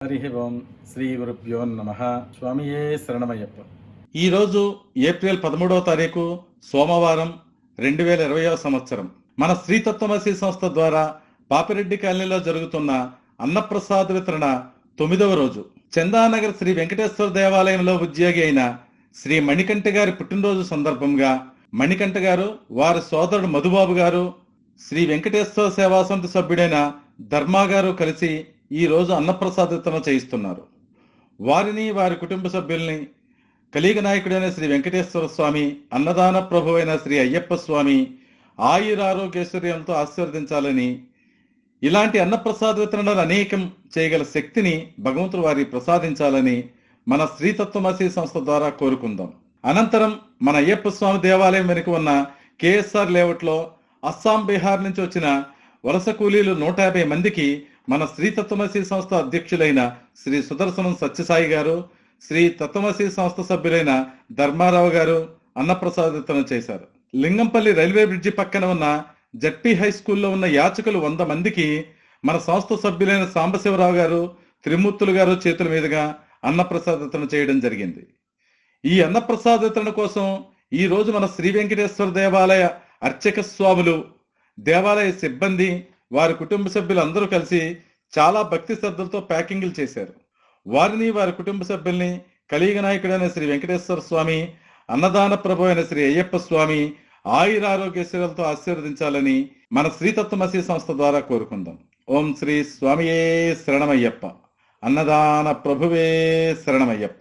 హరి ఓం శ్రీ గురుభ్యో నమః. స్వామియే శరణమయ్యప్ప. ఈరోజు ఏప్రిల్ 13వ తారీఖు సోమవారం 2020వ సంవత్సరం. మన శ్రీ తత్వమసి సంస్థ ద్వారా పాపిరెడ్డి కాలనీలో జరుగుతున్న అన్నప్రసాద వితరణ 9వ రోజు. చందానగర్ శ్రీ వెంకటేశ్వర దేవాలయంలో ఉద్యోగి అయిన శ్రీ మణికంఠ గారి పుట్టినరోజు సందర్భంగా మణికంఠ గారు, వారి సోదరుడు మధుబాబు గారు, శ్రీ వెంకటేశ్వర సేవా సమితి సభ్యుడైన ధర్మా గారు కలిసి ఈ రోజు అన్నప్రసాద వితరణ చేయిస్తున్నారు. వారిని, వారి కుటుంబ సభ్యుల్ని కలిగ నాయకుడైన శ్రీ వెంకటేశ్వర స్వామి, అన్నదాన ప్రభు అయిన శ్రీ అయ్యప్ప స్వామి ఆయురారోగ్యైశ్వర్యంతో ఆశీర్వదించాలని, ఇలాంటి అన్నప్రసాద వితరణలు అనేకం చేయగల శక్తిని భగవంతుడు వారి ప్రసాదించాలని మన శ్రీతత్వమసి సంస్థ ద్వారా కోరుకుందాం. అనంతరం మన అయ్యప్ప స్వామి దేవాలయం వెనుక ఉన్న కేఎస్ఆర్ లేఅవుట్లో అస్సాం, బీహార్ నుంచి వచ్చిన వలస కూలీలు 150 మందికి మన శ్రీ తత్వమసి సంస్థ అధ్యక్షులైన శ్రీ సుదర్శనం సత్యసాయి గారు, శ్రీ తత్వమసి సంస్థ సభ్యులైన ధర్మారావు గారు అన్నప్రసాద వితరణ చేశారు. లింగంపల్లి రైల్వే బ్రిడ్జి పక్కన ఉన్న జడ్పీ హై స్కూల్లో ఉన్న యాచకులు 100 మందికి మన సంస్థ సభ్యులైన సాంబశివరావు గారు, త్రిమూర్తులు గారు చేతుల మీదుగా అన్నప్రసాద వితరణ చేయడం జరిగింది. ఈ అన్నప్రసాద వితరణ కోసం ఈ రోజు మన శ్రీ వెంకటేశ్వర దేవాలయ అర్చక స్వాములు, దేవాలయ సిబ్బంది, వారి కుటుంబ సభ్యులు అందరూ కలిసి చాలా భక్తి శ్రద్ధలతో ప్యాకింగ్లు చేశారు. వారిని, వారి కుటుంబ సభ్యుల్ని కలిగ నాయకుడైన శ్రీ వెంకటేశ్వర స్వామి, అన్నదాన ప్రభు అయిన శ్రీ అయ్యప్ప స్వామి ఆయురారోగ్యశ్వర్యాలతో ఆశీర్వదించాలని మన శ్రీతత్వమసి సంస్థ ద్వారా కోరుకుందాం. ఓం శ్రీ స్వామియే శరణమయ్యప్ప. అన్నదాన ప్రభువే శరణమయ్యప్ప.